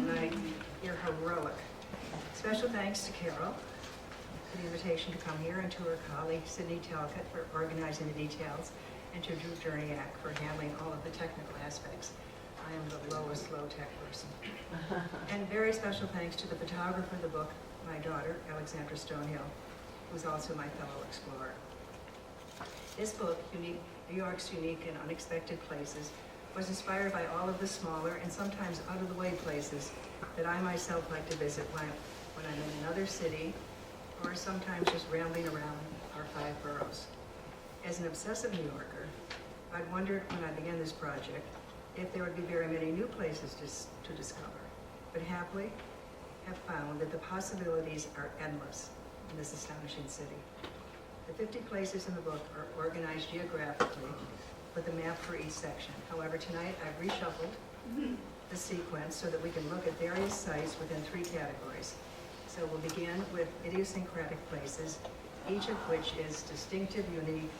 night. You're heroic. Special thanks to Carol for the invitation to come here, and to her colleague Sydney Talcott for organizing the details, and to Drew Jerniak for handling all of the technical aspects. I am the lowest low-tech person. And very special thanks to the photographer of the book, my daughter, Alexandra Stonehill, who's also my fellow explorer. This book, New York's Unique and Unexpected Places, was inspired by all of the smaller and sometimes out-of-the-way places that I myself like to visit when I'm in another city, or sometimes just rambling around our 5 boroughs. As an obsessive New Yorker, I'd wondered when I began this project if there would be very many new places to discover, but happily have found that the possibilities are endless in this astonishing city. The 50 places in the book are organized geographically with a map for each section. However, tonight I've reshuffled the sequence so that we can look at various sites within 3 categories. So we'll begin with idiosyncratic places, each of which is distinctive, unique,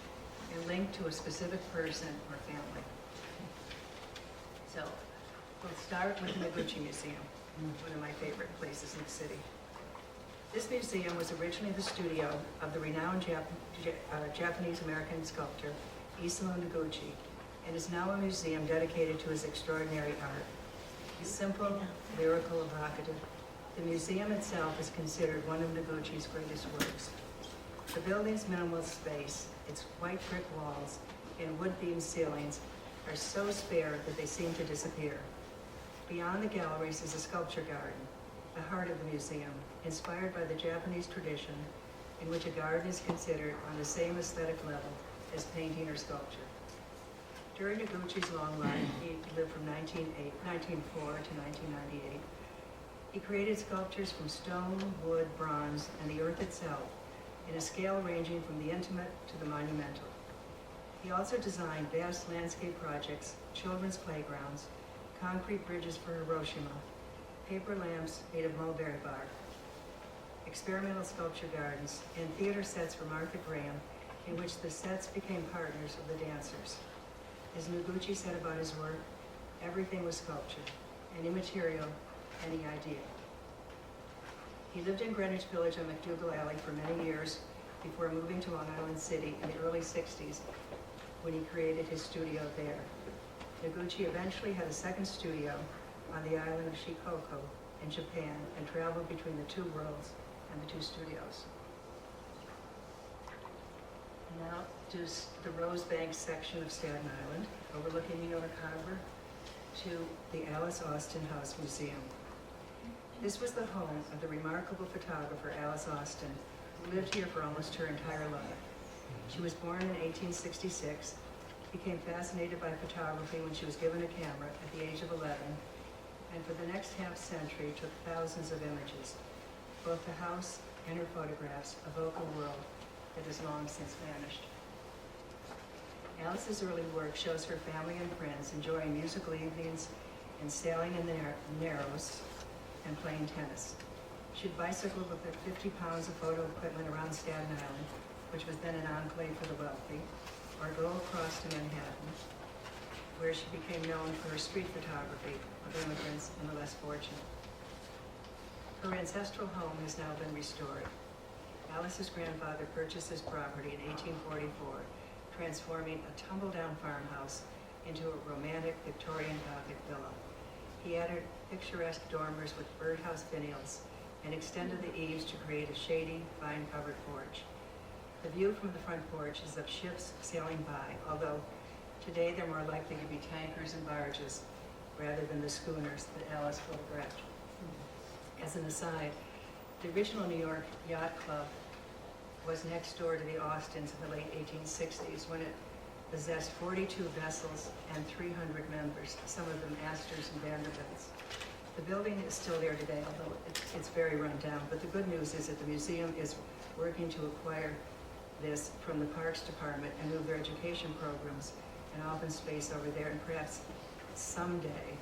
and linked to a specific person or family. So we'll start with the Noguchi Museum, one of my favorite places in the city. This museum was originally the studio of the renowned Japanese-American sculptor Isamu Noguchi, and is now a museum dedicated to his extraordinary art. He's simple, lyrical, evocative. The museum itself is considered one of Noguchi's greatest works. The building's minimal space, its white brick walls, and wood-beam ceilings are so spare that they seem to disappear. Beyond the galleries is a sculpture garden, the heart of the museum, inspired by the Japanese tradition in which a garden is considered on the same aesthetic level as painting or sculpture. During Noguchi's long life, he lived from 1904 to 1998. He created sculptures from stone, wood, bronze, and the earth itself, in a scale ranging from the intimate to the monumental. He also designed vast landscape projects, children's playgrounds, concrete bridges for Hiroshima, paper lamps made of mulberry bark, experimental sculpture gardens, and theater sets for Martha Graham, in which the sets became partners of the dancers. As Noguchi said about his work, everything was sculpture, any material, any idea. He lived in Greenwich Village on MacDougal Alley for many years before moving to Long Island City in the early 60s, when he created his studio there. Noguchi eventually had a second studio on the island of Shikoku in Japan, and traveled between the 2 worlds and the 2 studios. Now to the Rosebank section of Staten Island, overlooking New York Harbor, to the Alice Austen House Museum. This was the home of the remarkable photographer Alice Austen, who lived here for almost her entire life. She was born in 1866, became fascinated by photography when she was given a camera at the age of 11, and for the next half-century took thousands of images. Both the house and her photographs evoke a world that has long since vanished. Alice's early work shows her family and friends enjoying musical evenings and sailing in the Narrows and playing tennis. She'd bicycle with her 50 pounds of photo equipment around Staten Island, which was then an enclave for the wealthy, or go across to Manhattan, where she became known for her street photography of immigrants and the less fortunate. Her ancestral home has now been restored. Alice's grandfather purchased this property in 1844, transforming a tumble-down farmhouse into a romantic Victorian Gothic villa. He added picturesque dormers with birdhouse finials and extended the eaves to create a shady, vine-covered porch. The view from the front porch is of ships sailing by, although today they're more likely to be tankers and barges rather than the schooners that Alice photographed. As an aside, the original New York Yacht Club was next door to the Austens in the late 1860s, when it possessed 42 vessels and 300 members, some of them Astors and Vanderbilts. The building is still there today, although it's very run down, but the good news is that the museum is working to acquire this from the Parks Department and move their education programs and open space over there, and perhaps someday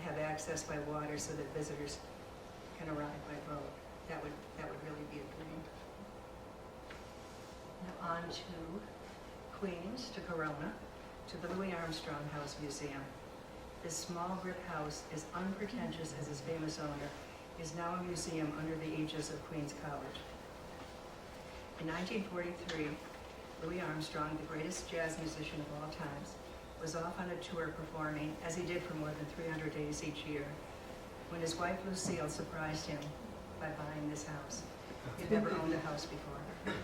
have access by water so that visitors can arrive by boat. That would really be a dream. Now on to Queens, to Corona, to the Louie Armstrong House Museum. This small brick house, as unpretentious as its famous owner, is now a museum under the aegis of Queens College. In 1943, Louie Armstrong, the greatest jazz musician of all times, was off on a tour performing, as he did for more than 300 days each year, when his wife Lucille surprised him by buying this house. He'd never owned a house before.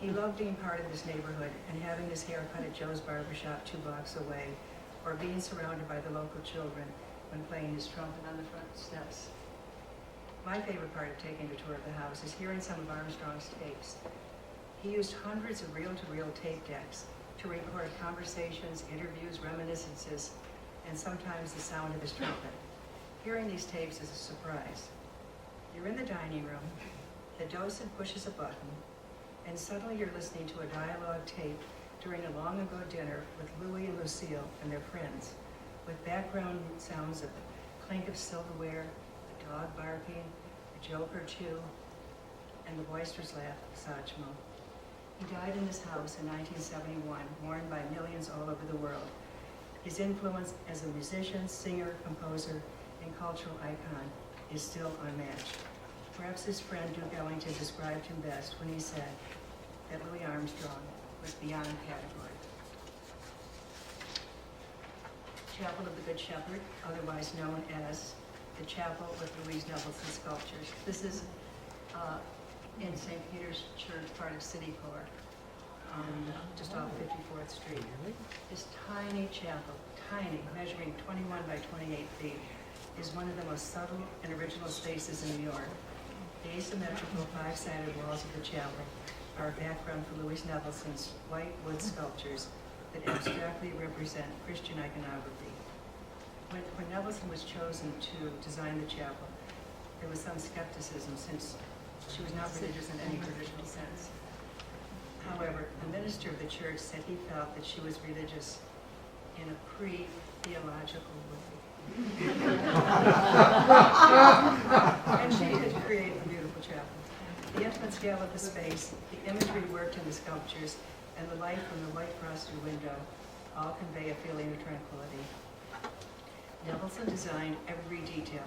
He loved being part of this neighborhood and having his hair cut at Joe's barbershop 2 blocks away, or being surrounded by the local children when playing his trumpet on the front steps. My favorite part of taking a tour of the house is hearing some of Armstrong's tapes. He used hundreds of reel-to-reel tape decks to record conversations, interviews, reminiscences, and sometimes the sound of his trumpet. Hearing these tapes is a surprise. You're in the dining room, the docent pushes a button, and suddenly you're listening to a dialogue tape during a long-ago dinner with Louie and Lucille and their friends, with background sounds of the clink of silverware, a dog barking, a joke or two, and the boisterous laugh of Satchmo. He died in this house in 1971, mourned by millions all over the world. His influence as a musician, singer, composer, and cultural icon is still unmatched. Perhaps his friend Duke Ellington described him best when he said that Louie Armstrong was beyond category. Chapel of the Good Shepherd, otherwise known as the Chapel with Louise Nevelson sculptures. This is in St. Peter's Church, part of City Core, just off 54th Street. This tiny chapel, tiny, measuring 21 by 28 feet, is one of the most subtle and original spaces in New York. The asymmetrical 5-sided walls of the chapel are a background for Louise Nevelson's white wood sculptures that abstractly represent Christian iconography. When Nevelson was chosen to design the chapel, there was some skepticism since she was not religious in any traditional sense. However, the minister of the church said he felt that she was religious in a pre-theological way. And she did create a beautiful chapel. The intimate scale of the space, the imagery worked in the sculptures, and the light from the white frosted window all convey a feeling of tranquility. Nevelson designed every detail: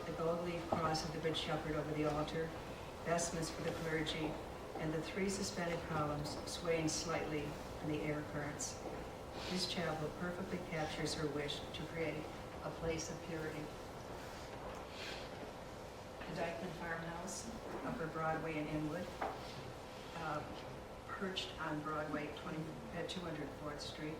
the gold leaf cross of the Good Shepherd over the altar, vestments for the clergy, and the 3 suspended columns swaying slightly in the air currents. This chapel perfectly captures her wish to create a place of purity. The Dyckman Farmhouse, Upper Broadway in Inwood, perched on Broadway at 204th Street.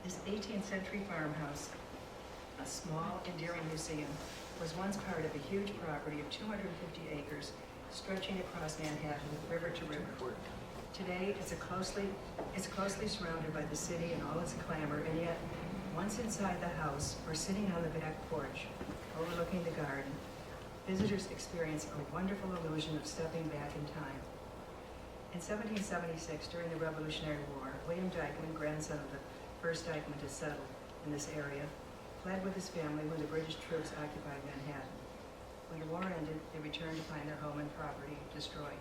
This 18th century farmhouse, a small, endearing museum, was once part of a huge property of 250 acres stretching across Manhattan, river to river. Today, it's closely surrounded by the city and all its clamor, and yet, once inside the house or sitting on the back porch, overlooking the garden, visitors experience a wonderful illusion of stepping back in time. In 1776, during the Revolutionary War, William Dyckman, grandson of the first Dyckman to settle in this area, fled with his family when the British troops occupied Manhattan. When the war ended, they returned to find their home and property destroyed.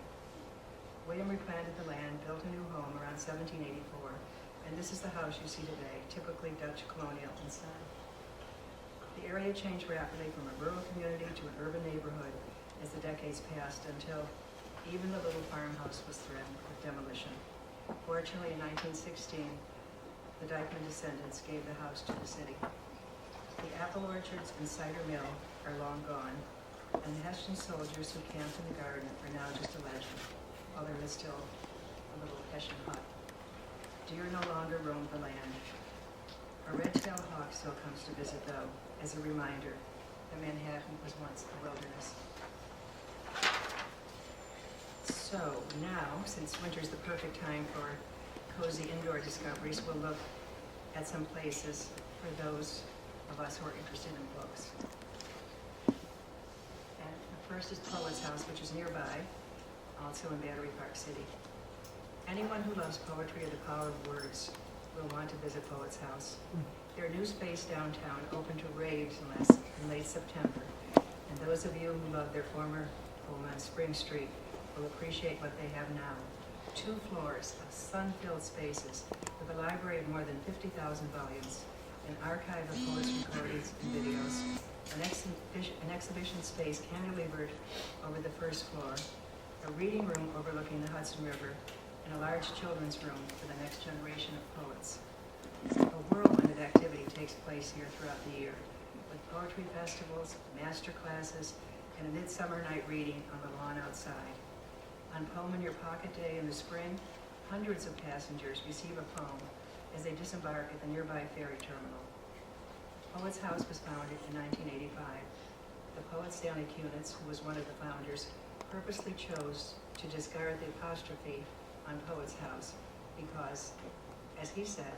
William replanted the land, built a new home around 1784, and this is the house you see today, typically Dutch colonial in style. The area changed rapidly from a rural community to an urban neighborhood as the decades passed, until even the little farmhouse was threatened with demolition. Fortunately, in 1916, the Dyckman descendants gave the house to the city. The apple orchards and cider mill are long gone, and the Hessian soldiers who camped in the garden are now just a legend, while there is still a little Hessian hut. Deer no longer roam the land. A red-tailed hawk still comes to visit, though, as a reminder that Manhattan was once a wilderness. So now, since winter's the perfect time for cozy indoor discoveries, we'll look at some places for those of us who are interested in books. And the first is Poet's House, which is nearby, also in Battery Park City. Anyone who loves poetry or the power of words will want to visit Poet's House. Their new space downtown opened to raves in late September, and those of you who love their former home on Spring Street will appreciate what they have now. 2 floors of sun-filled spaces with a library of more than 50,000 volumes, an archive of poets' recordings and videos, an exhibition space cantilevered over the first floor, a reading room overlooking the Hudson River, and a large children's room for the next generation of poets. A whirlwind of activity takes place here throughout the year, with poetry festivals, master classes, and a midsummer night reading on the lawn outside. On Poem in Your Pocket Day in the spring, hundreds of passengers receive a poem as they disembark at the nearby ferry terminal. Poets House was founded in 1985. The poet Stanley Kunitz, who was one of the founders, purposely chose to discard the apostrophe on Poets House because, as he said,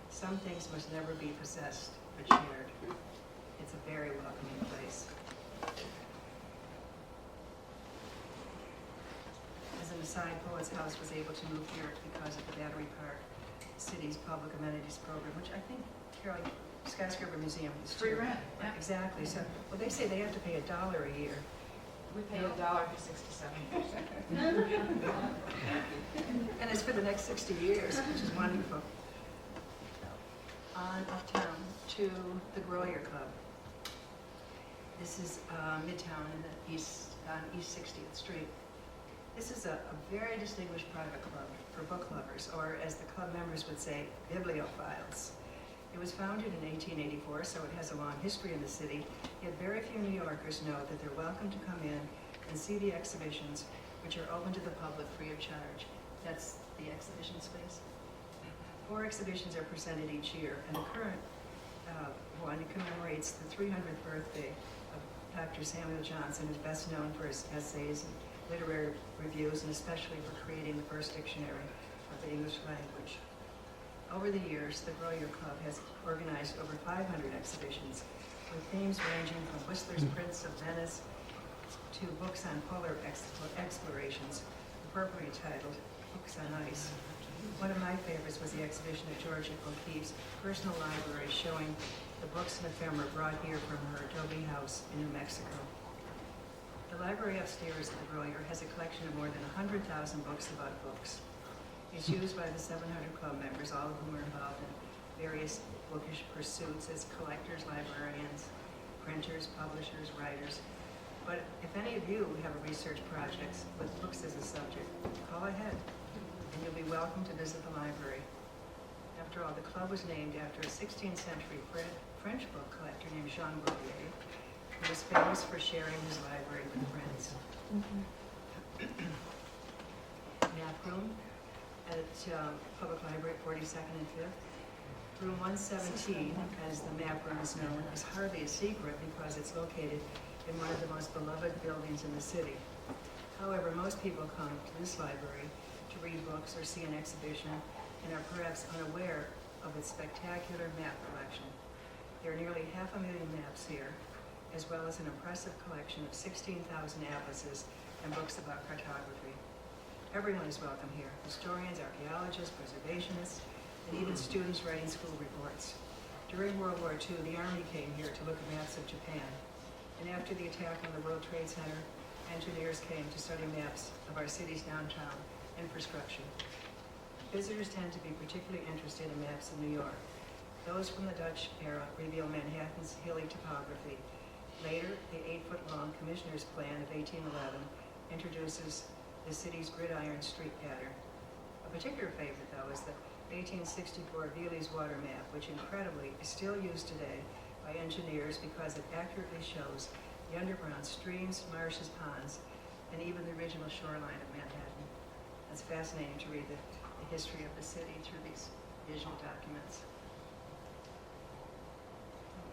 some things must never be possessed but shared. It's a very welcoming place. As an aside, Poets House was able to move here because of the Battery Park City's public amenities program, which I think, Carol, Skyscraper Museum is Free rent, yeah. Exactly. So, well, they say they have to pay $1 a year. We pay $1 for 67. And it's for the next 60 years, which is wonderful. On uptown to the Grolier Club. This is Midtown in the on East 60th Street. This is a very distinguished private club for book lovers, or as the club members would say, bibliophiles. It was founded in 1884, so it has a long history in the city, yet very few New Yorkers know that they're welcome to come in and see the exhibitions, which are open to the public free of charge. That's the exhibition space. 4 exhibitions are presented each year, and the current one commemorates the 300th birthday of Dr. Samuel Johnson, who's best known for his essays and literary reviews, and especially for creating the first dictionary of the English language. Over the years, the Grolier Club has organized over 500 exhibitions, with themes ranging from Whistler's Prince of Venice to books on polar explorations, appropriately titled Books on Ice. One of my favorites was the exhibition of Georgia O'Keeffe's personal library, showing the books and ephemera brought here from her adobe house in New Mexico. The library upstairs at the Grolier has a collection of more than 100,000 books about books. It's used by the 700 club members, all of whom are involved in various bookish pursuits as collectors, librarians, printers, publishers, writers. But if any of you have a research project with books as a subject, call ahead, and you'll be welcome to visit the library. After all, the club was named after a 16th century French book collector named Jean Breuer, who was famous for sharing his library with friends. Map room at Public Library at 42nd and 5th. Room 117, as the map room is known, is hardly a secret because it's located in one of the most beloved buildings in the city. However, most people come to this library to read books or see an exhibition and are perhaps unaware of its spectacular map collection. There are nearly 500,000 maps here, as well as an impressive collection of 16,000 atlases and books about cartography. Everyone is welcome here: historians, archaeologists, preservationists, and even students writing school reports. During World War II, the Army came here to look at maps of Japan. And after the attack on the World Trade Center, engineers came to study maps of our city's downtown infrastructure. Visitors tend to be particularly interested in maps of New York. Those from the Dutch era reveal Manhattan's hilly topography. Later, the 8-foot-long Commissioner's Plan of 1811 introduces the city's gridiron street pattern. A particular favorite, though, is the 1864 Viely's water map, which incredibly is still used today by engineers because it accurately shows the underground streams, marshes, ponds, and even the original shoreline of Manhattan. It's fascinating to read the history of the city through these visual documents.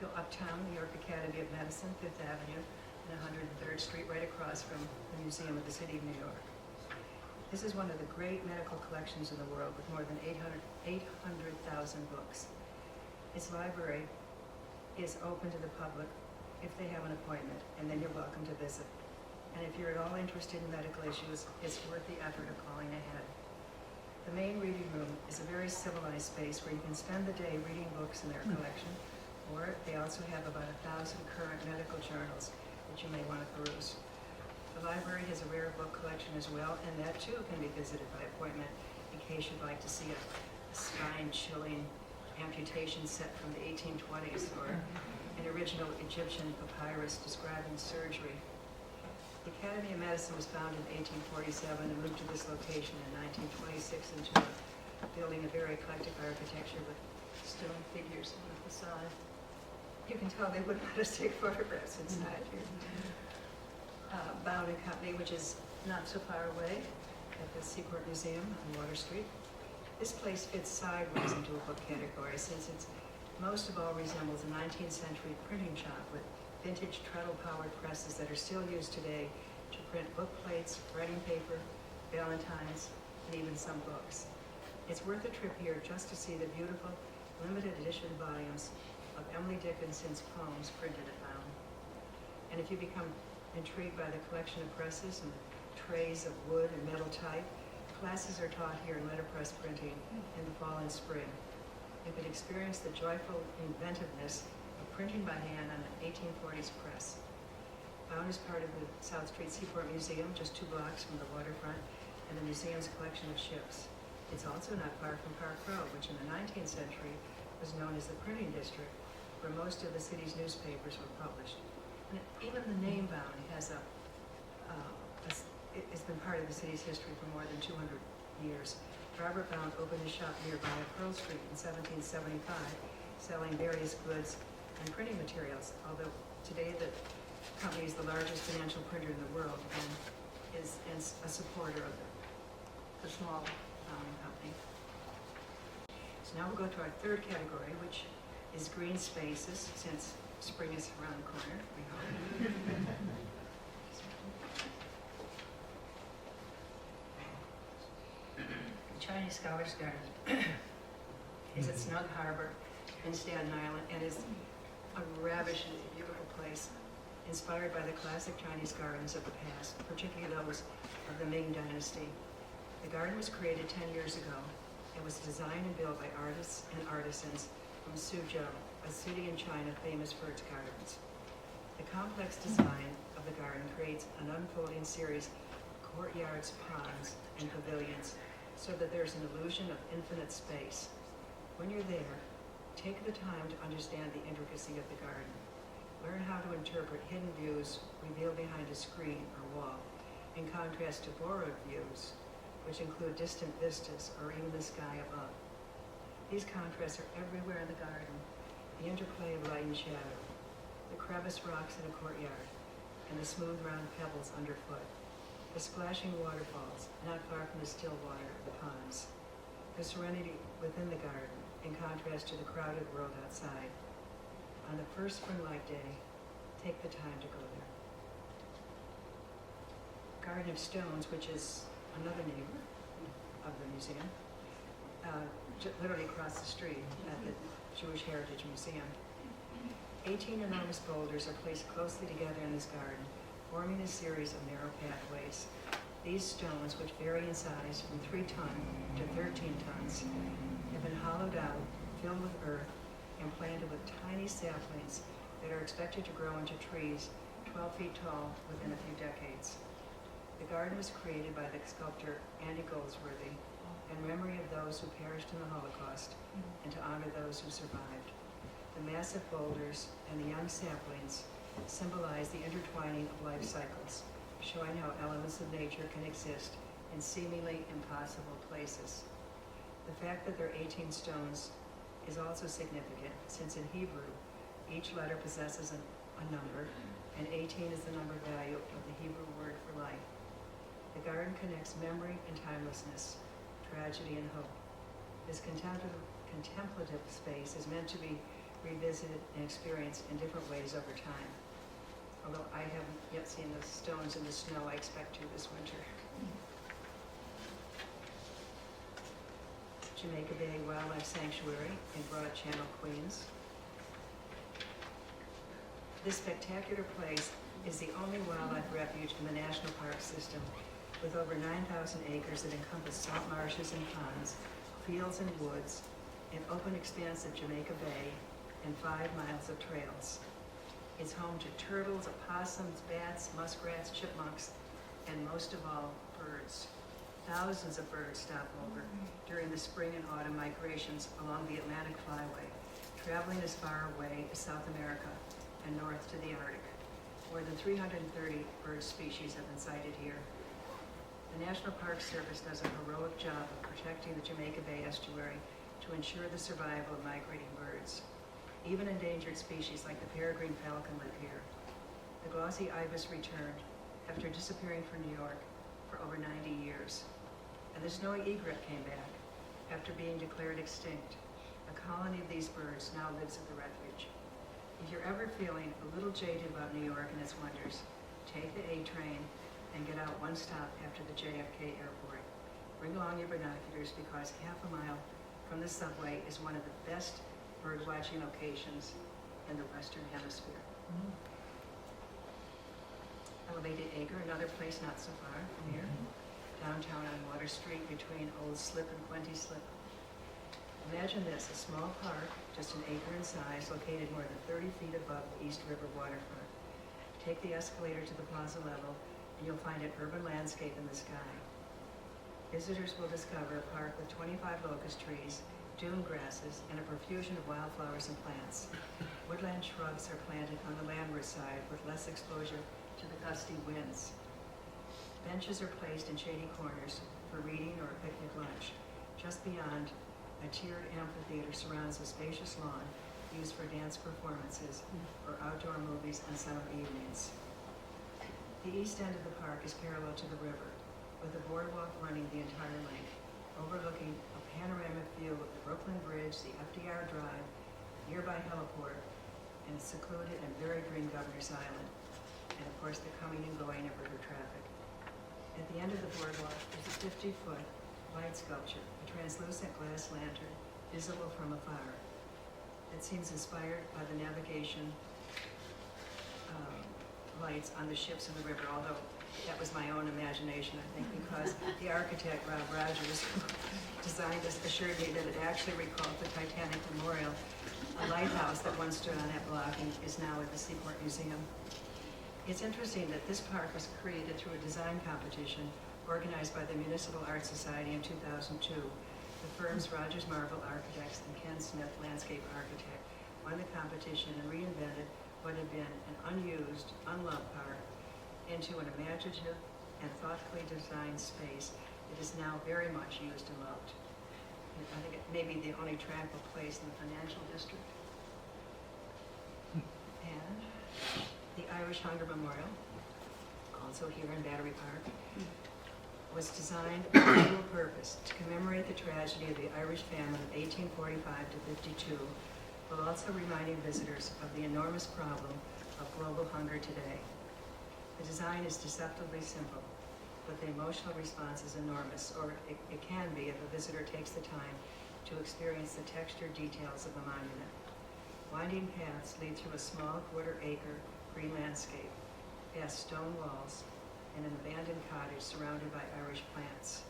Go uptown, New York Academy of Medicine, 5th Avenue, and 103rd Street, right across from the Museum of the City of New York. This is one of the great medical collections in the world, with more than 800,000 books. Its library is open to the public if they have an appointment, and then you're welcome to visit. And if you're at all interested in medical issues, it's worth the effort of calling ahead. The main reading room is a very civilized space where you can spend the day reading books in their collection, or they also have about 1,000 current medical journals that you may want to peruse. The library has a rare book collection as well, and that too can be visited by appointment in case you'd like to see a spine-chilling amputation set from the 1820s or an original Egyptian papyrus describing surgery. The Academy of Medicine was founded in 1847 and moved to this location in 1926 into a building of very eclectic architecture with stone figures on the facade. You can tell they wouldn't let us take photographs inside here. Bound & Company, which is not so far away at the Seaport Museum on Water Street. This place fits sideways into a book category since it most of all resembles a 19th century printing shop with vintage treadle-powered presses that are still used today to print book plates, writing paper, valentines, and even some books. It's worth a trip here just to see the beautiful limited edition volumes of Emily Dickinson's poems printed at Bound. And if you become intrigued by the collection of presses and trays of wood and metal type, classes are taught here in letterpress printing in the fall and spring. You could experience the joyful inventiveness of printing by hand on an 1840s press. Bound is part of the South Street Seaport Museum, just 2 blocks from the waterfront, and the museum's collection of ships. It's also not far from Park Row, which in the 19th century was known as the printing district, where most of the city's newspapers were published. And even the name Bound has it's been part of the city's history for more than 200 years. Robert Bound opened a shop nearby at Pearl Street in 1775, selling various goods and printing materials, although today the company is the largest financial printer in the world and is a supporter of the small company. So now we'll go to our third category, which is green spaces, since spring is around the corner, we hope. The Chinese Scholars Garden is at Snug Harbor in Staten Island and is a ravishingly beautiful place, inspired by the classic Chinese gardens of the past, particularly those of the Ming Dynasty. The garden was created 10 years ago and was designed and built by artists and artisans from Suzhou, a city in China famous for its gardens. The complex design of the garden creates an unfolding series of courtyards, ponds, and pavilions so that there's an illusion of infinite space. When you're there, take the time to understand the intricacy of the garden. Learn how to interpret hidden views revealed behind a screen or wall, in contrast to borrowed views, which include distant vistas or even the sky above. These contrasts are everywhere in the garden: the interplay of light and shadow, the crevice rocks in a courtyard, and the smooth round pebbles underfoot, the splashing waterfalls not far from the still water of the ponds, the serenity within the garden in contrast to the crowded world outside. On the first spring-like day, take the time to go there. Garden of Stones, which is another name of the museum, literally across the street at the Jewish Heritage Museum. 18 enormous boulders are placed closely together in this garden, forming a series of narrow pathways. These stones, which vary in size from 3 tons to 13 tons, have been hollowed out, filled with earth, and planted with tiny saplings that are expected to grow into trees 12 feet tall within a few decades. The garden was created by the sculptor Andy Goldsworthy in memory of those who perished in the Holocaust and to honor those who survived. The massive boulders and the young saplings symbolize the intertwining of life cycles, showing how elements of nature can exist in seemingly impossible places. The fact that there are 18 stones is also significant, since in Hebrew, each letter possesses a number, and 18 is the number value of the Hebrew word for life. The garden connects memory and timelessness, tragedy and hope. This contemplative space is meant to be revisited and experienced in different ways over time. Although I haven't yet seen the stones in the snow, I expect to this winter. Jamaica Bay Wildlife Sanctuary in Broad Channel, Queens. This spectacular place is the only wildlife refuge in the national park system, with over 9,000 acres that encompass salt marshes and ponds, fields and woods, an open expanse of Jamaica Bay, and 5 miles of trails. It's home to turtles, opossums, bats, muskrats, chipmunks, and most of all, birds. Thousands of birds stop over during the spring and autumn migrations along the Atlantic Flyway, traveling as far away as South America and north to the Arctic. More than 330 bird species have been sighted here. The National Park Service does a heroic job of protecting the Jamaica Bay estuary to ensure the survival of migrating birds. Even endangered species like the peregrine falcon live here. The glossy ibis returned after disappearing from New York for over 90 years. And the snowy egret came back after being declared extinct. A colony of these birds now lives at the refuge. If you're ever feeling a little jaded about New York and its wonders, take the A train and get out one stop after the JFK airport. Bring along your binoculars because half a mile from the subway is one of the best bird watching locations in the Western Hemisphere. Elevated Acre, another place not so far from here. Downtown on Water Street between Old Slip and Quinty Slip. Imagine this, a small park, just an acre in size, located more than 30 feet above the East River waterfront. Take the escalator to the plaza level, and you'll find an urban landscape in the sky. Visitors will discover a park with 25 locust trees, dune grasses, and a profusion of wildflowers and plants. Woodland shrubs are planted on the landward side with less exposure to the gusty winds. Benches are placed in shady corners for reading or a picnic lunch. Just beyond, a tiered amphitheater surrounds a spacious lawn used for dance performances or outdoor movies on summer evenings. The east end of the park is parallel to the river, with a boardwalk running the entire length, overlooking a panoramic view of the Brooklyn Bridge, the FDR Drive, nearby heliport, and secluded and very green Governor's Island, and of course the coming and going of river traffic. At the end of the boardwalk is a 50-foot light sculpture, a translucent glass lantern visible from afar. It seems inspired by the navigation lights on the ships in the river, although that was my own imagination, I think, because the architect, Rob Rogers, who designed this, assured me that it actually recalled the Titanic Memorial, a lighthouse that once stood on that block and is now at the Seaport Museum. It's interesting that this park was created through a design competition organized by the Municipal Art Society in 2002. The firms Rogers Marble Architects and Ken Smith Landscape Architect won the competition and reinvented what had been an unused, unloved park into an imaginative and thoughtfully designed space that is now very much used and loved. And I think it may be the only tranquil place in the financial district. And the Irish Hunger Memorial, also here in Battery Park, was designed with a dual purpose to commemorate the tragedy of the Irish famine of 1845 to 52, while also reminding visitors of the enormous problem of global hunger today. The design is deceptively simple, but the emotional response is enormous, or it can be if a visitor takes the time to experience the textured details of the monument. Winding paths lead through a small quarter-acre green landscape, past stone walls, and an abandoned cottage surrounded by Irish plants.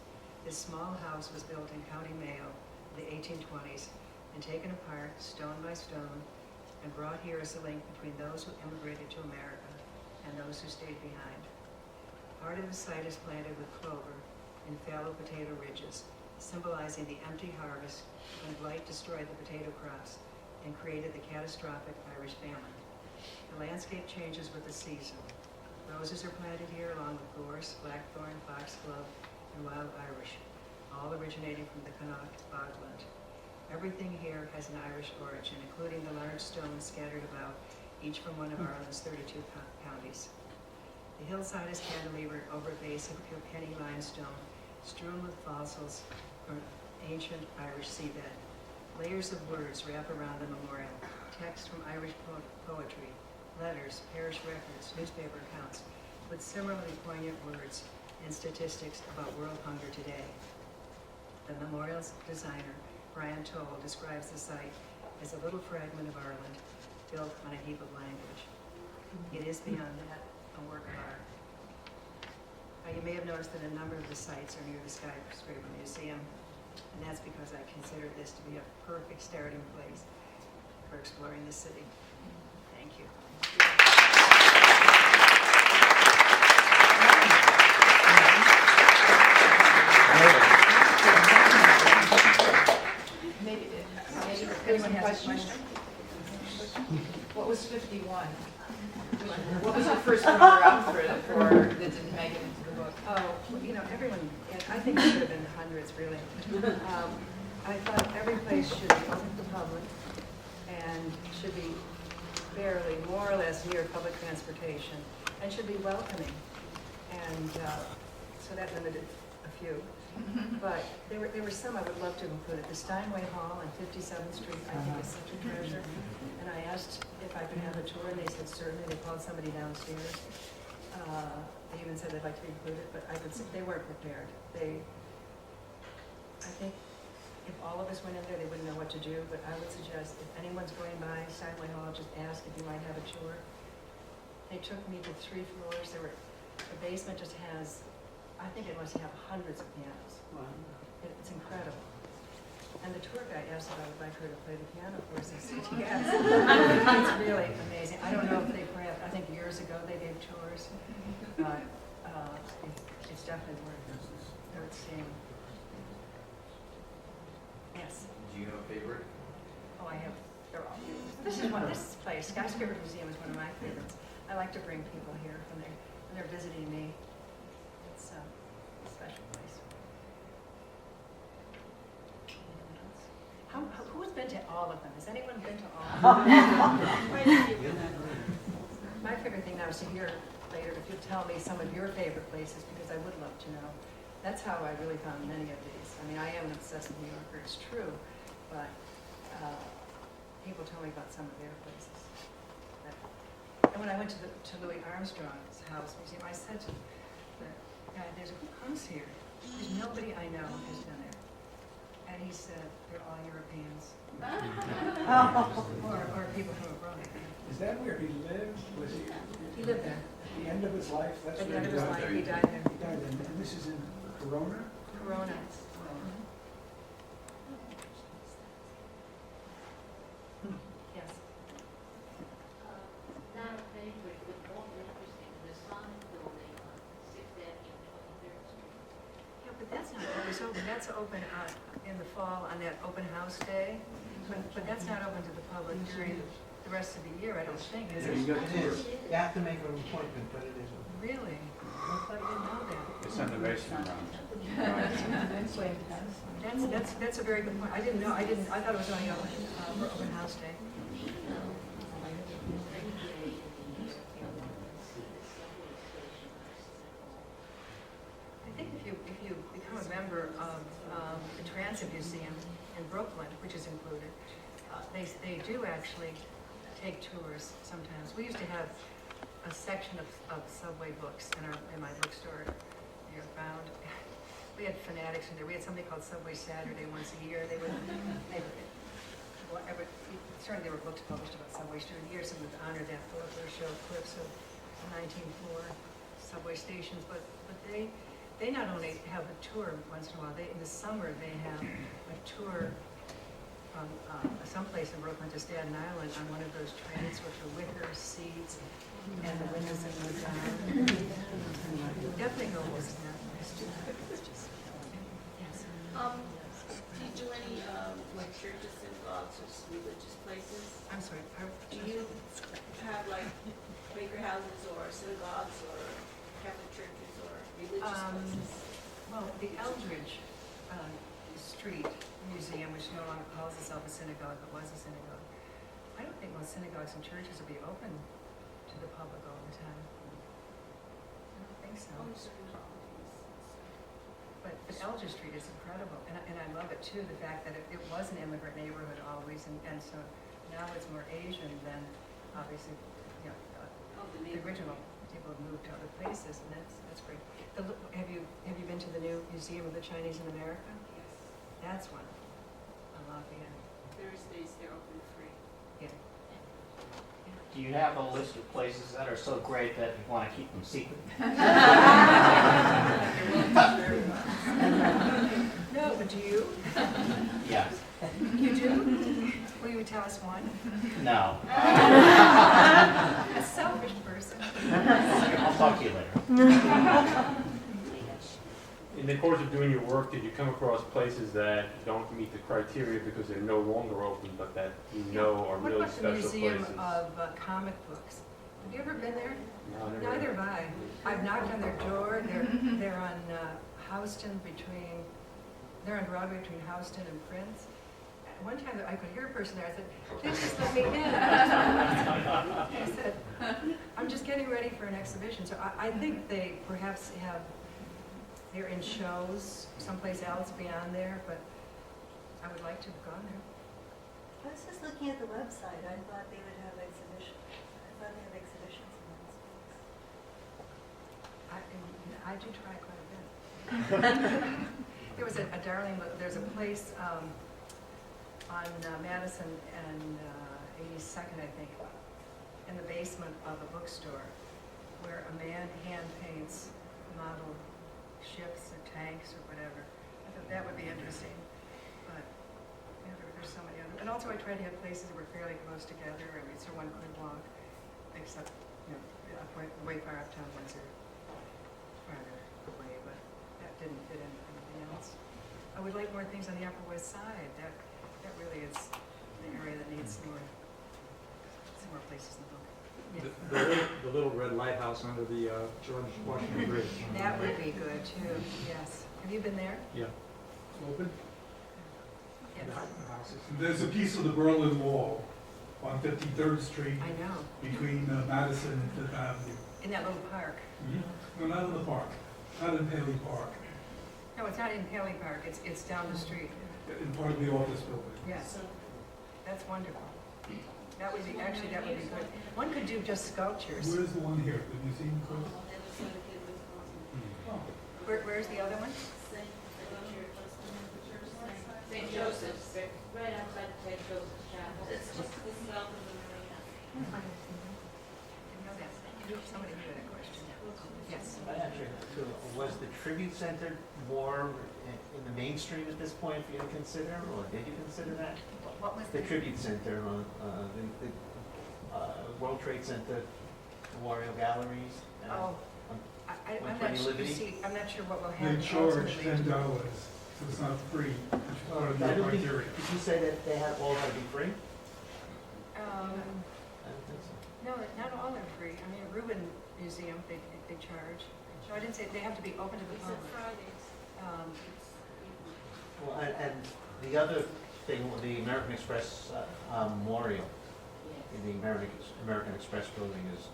This small house was built in County Mayo in the 1820s and taken apart stone by stone and brought here as a link between those who immigrated to America and those who stayed behind. Part of the site is planted with clover and fallow potato ridges, symbolizing the empty harvest when blight destroyed the potato crops and created the catastrophic Irish famine. The landscape changes with the season. Roses are planted here along with gorse, blackthorn, foxglove, and wild Irish, all originating from the Connaught bogland. Everything here has an Irish origin, including the large stones scattered about, each from one of Ireland's 32 counties. The hillside is cantilevered over a base of Kilkenny limestone, strewn with fossils from ancient Irish seabed. Layers of words wrap around the memorial, text from Irish poetry, letters, parish records, newspaper accounts, with similarly poignant words and statistics about world hunger today. The memorial's designer, Brian Toll, describes the site as a little fragment of Ireland built on a heap of language. It is beyond that a work of art. You may have noticed that a number of the sites are near the Skyscraper Museum, and that's because I consider this to be a perfect starting place for exploring the city. Thank you. anyone some has a questions? question. What was 51? What was the first runner-up that didn't make it into the book? Oh, well, you know, everyone, I think there should have been hundreds, really. I thought every place should be open to the public and should be fairly, more or less near public transportation, and should be welcoming. And so that limited a few. But there were some I would love to include. The Steinway Hall on 57th Street, I think is such a treasure. And I asked if I could have a tour, and they said certainly. They called somebody downstairs. They even said they'd like to be included, but I could say they weren't prepared. I think if all of us went in there, they wouldn't know what to do, but I would suggest if anyone's going by Steinway Hall, just ask if you might have a tour. They took me to 3 floors. The basement just has, I think it must have hundreds of pianos. Wow. It's incredible. And the tour guide asked if I would like her to play the piano for us. I said, yes. It's really amazing. I don't know if they perhaps, I think years ago they gave tours, but it's definitely worth seeing. Yes. Do you have a favorite? Oh, I have, they're all beautiful. This place, Seaport Museum is one of my favorites. I like to bring people here when they're visiting me. It's a special place. Who's been to all of them? Has anyone been to all of them? My favorite thing now is to hear later if you tell me some of your favorite places, because I would love to know. That's how I really found many of these. I mean, I am an obsessive New Yorker, it's true, but people tell me about some of their places. And when I went to Louie Armstrong's house museum, I said to the guy, who comes here? There's nobody I know who's been there. And he said, they're all Europeans. or people from abroad. Is that where he lived? Was He lived there. at the end of his life? That's At the where end of he his died. life, he died there. He died there. And this is in Corona? Corona. Yes. Not a favorite, but more interesting, the Sonic building on 6th Avenue and 23rd Street. Yeah, but that's not always open. That's open in the fall on that open house day. But that's not open to the public during the rest of the year, I don't think, is it? It is. You have to make an appointment, but it is. Really? I thought I didn't know that. It's in the basement room. That's a very good point. I didn't know, I thought it was only open for open house day. I think if you become a member of the Transit Museum in Brooklyn, which is included, they do actually take tours sometimes. We used to have a section of subway books in my bookstore year-round. We had fanatics in there. We had something called Subway Saturday once a year. Certainly there were books published about subways through the years, and would honor that book or show clips of the 19th floor subway stations. But they not only have a tour once in a while. In the summer they have a tour from someplace in Brooklyn to Staten Island on one of those trains with the wicker seats and the windows that go down. Definitely go listen to that. Yes. Do you do any like churches, synagogues, or religious places? I'm sorry. Do you have like Quaker houses or synagogues or Catholic churches or religious places? Well, the Eldridge Street Museum, which no longer calls itself a synagogue, but was a synagogue. I don't think most synagogues and churches will be open to the public all the time. I don't think so. Only certain holidays. But Eldridge Street is incredible, and I love it too, the fact that it was an immigrant neighborhood always, and so now it's more Asian than obviously, you know, the original people have moved to other places, and that's great. Have you been to the new Museum of the Chinese in America? Yes. That's one. I love it. Thursdays they're open free. Yeah. Do you have a list of places that are so great that you want to keep them secret? No, but do you? Yes. You do? Will you tell us one? No. A selfish person. I'll talk to you later. In In the course of doing your work, did you come across places that don't meet the criteria because they're no longer open, but that you know are What really about the special Museum places? of Comic Books? Have you ever been there? No, never. Neither have I. I've knocked on their door. They're on Houston they're on Broadway between Houston and Prince. At one time, I could hear a person there. I said, please just let me in. I said, I'm just getting ready for an exhibition. So I think they perhaps they're in shows someplace else beyond there, but I would like to have gone there. I was just looking at the website. I thought they would have exhibitions. I thought they have exhibitions in that space. I do try quite a bit. There was a darling, there's a place on Madison and 82nd, I think, in the basement of a bookstore, where a man hand paints model ships or tanks or whatever. I thought that would be interesting, but there's so many other. And also I tried to have places that were fairly close together, I mean, so one could walk, except, way far uptown ones are farther away, but that didn't fit in anything else. I would like more things on the Upper West Side. That really is the area that needs some more places in the book. The little red lighthouse under the George Washington Bridge. That would be good too, yes. Have you been there? Yeah. Open? Yes. The houses. There's a piece of the Berlin Wall on 53rd Street I know. between Madison and Fifth Avenue. In that little park. No, not in the park, not in Paley Park, No, it's not in Haley Park. It's down the street. in part of the office building. Yes. That's wonderful. That would be good. One could do just sculptures. Where's the one here? The museum close? Oh, Where's the other one? St. Joseph's. Right outside St. Joseph's Chapel. It's just the south of the marina. Didn't know that. Somebody knew that question. Yes. Actually, was the tribute center more in the mainstream at this point for you to consider, or did you consider that? What was The tribute center on the World Trade Center, Memorial Galleries. Oh, I'm not 120 sure. Liberty? See, I'm not sure what will They happen. charge ultimately. $10, so it's not free, which is part of I the don't think, criteria. did you say that they have all got to be free? I Um, don't think so. No, not all are free. I mean, Rubin Museum, they charge. No, I didn't say, they have to be open to the It's on public. Fridays. Well, and the other thing, the American Express memorial in the American Express building is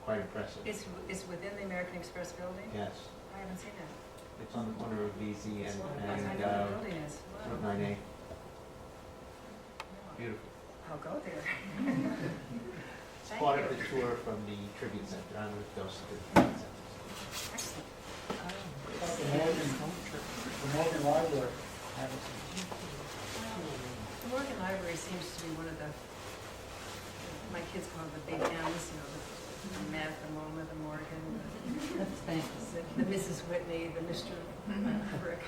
quite impressive. It's within the American Express building? Yes, I haven't seen that. it's on the corner of VZ I and know what the building is. Route Wow. 9A. No, Beautiful. I'll go there. It's Thank part you. of the tour from the tribute center. I don't know if it goes to the tribute center. Excellent. The Morgan Library. The Morgan Library seems to be one of the, my kids call it the big M's, the Matt, the Moma, the Morgan, the Mrs. Whitney, the Mr. Frick.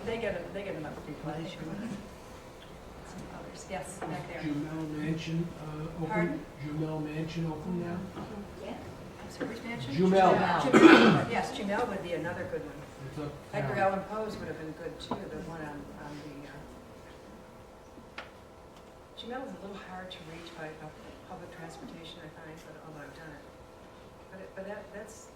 They get enough people. Some others, yes, back there. Jumel Mansion Pardon? open? Jumel Mansion open now? I'm sorry, which mansion? Jumel. Jumel. Yes, Jumel would be another good one. It's up Edgar town. Allan Poe's would have been good too, the one on the, Jumel is a little hard to reach by public transportation, I find, but although I've done it. But that's,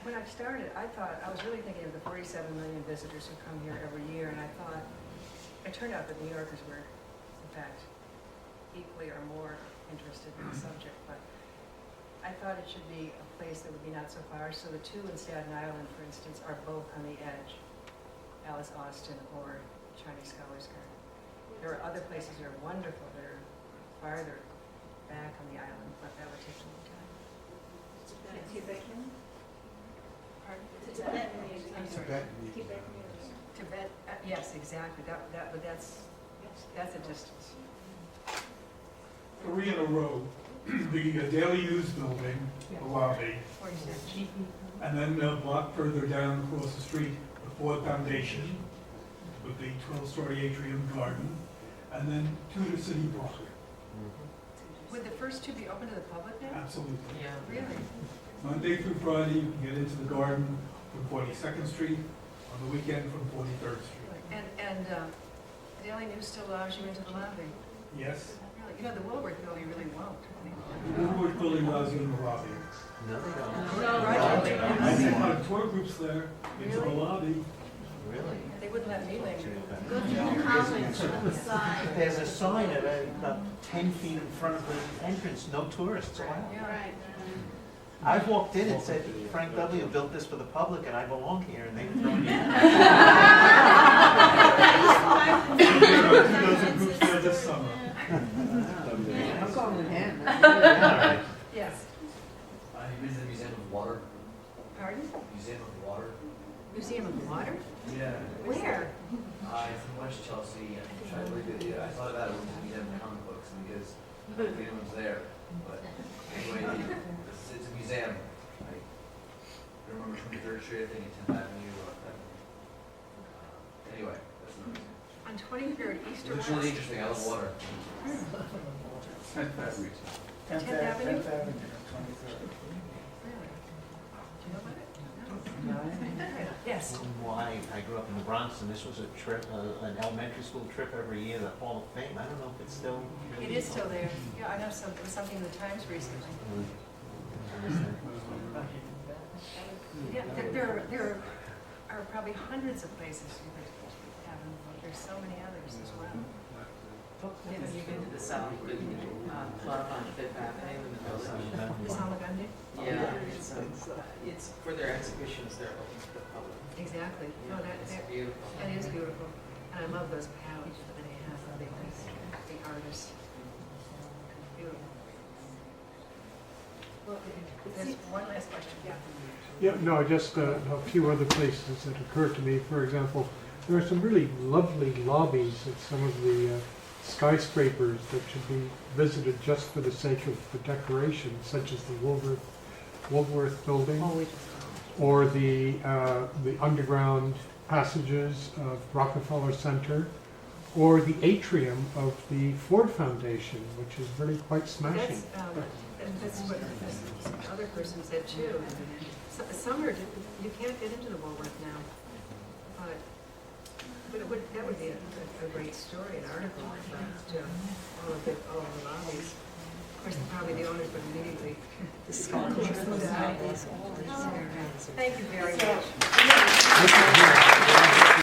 when I started, I thought, I was really thinking of the 47 million visitors who come here every year, and I thought, it turned out that New Yorkers were, in fact, equally or more interested in the subject, but I thought it should be a place that would be not so far. So the two in Staten Island, for instance, are both on the edge, Alice Austen or Chinese Scholars Garden. There are other places that are wonderful that are farther back on the island, but that would take a long time. I'm sorry. Tibet, yes, exactly. But that's a distance. 3 in a row, the Daily News building, the lobby, 47. and then a block further down across the street, the Ford Foundation with the 12-story atrium garden, and then Tudor City Block. Would the first two be open to the public now? Absolutely. Yeah. Really? Monday through Friday, you can get into the garden from 42nd Street, on the weekend from 43rd Street. And Daily News still allows you into the lobby? Yes, Really? You know, the Woolworth building really won't. the Woodward Building allows you in the lobby. No, they don't. No, I see a lot of tour groups there, into the Really? lobby. Really? They wouldn't let me linger. Go through the comments on the side. There's a sign about 10 feet in front of the entrance, no tourists allowed. Yeah. Right. I walked in and said, Frank W. built this for the public and I belong here, and they threw me out. Those are groups there this summer. I'm going with him. Yes. Have you been to the Museum of Water? Pardon? Museum of Water? Museum of Water? Yeah. Where? It's in West Chelsea. I tried to look at it. I thought about it when we have comic books because I don't know if anyone's there. But anyway, it's a museum. I remember 23rd Street, I think, at 10th Avenue. Anyway, that's another thing. On 23rd, East or It's really West? interesting. I love water. 10th Avenue. 10th Avenue? 10th Avenue, 23rd. Really? Do you know about it? No. Yes. Why, I grew up in the Bronx, and this was a trip, an elementary school trip every year, the Hall of Fame. I don't know if it's still. It is still there. Yeah, I know some, it was something in the Times recently. Yeah, there are probably hundreds of places you could have them. There's so many others as well. Have you been to the South Club on Fifth Avenue in the building? Is Halagundi? Yeah, it's for their exhibitions, they're open to the public. Exactly. No, It's that beautiful. is beautiful. And I love those palettes that they have of the artists. Beautiful. Well, there's one last question. Yeah. Yeah, no, just a few other places that occurred to me. For example, there are some really lovely lobbies at some of the skyscrapers that should be visited just for the sake of the decoration, such as the Woolworth building, or the underground passages of Rockefeller Center, or the atrium of the Ford Foundation, which is really quite smashing. That's what this other person said too. Summer, you can't get into the Woolworth now, but that would be a great story, an article about all of the lobbies. Of course, probably the owners would immediately discard that. Thank you very much.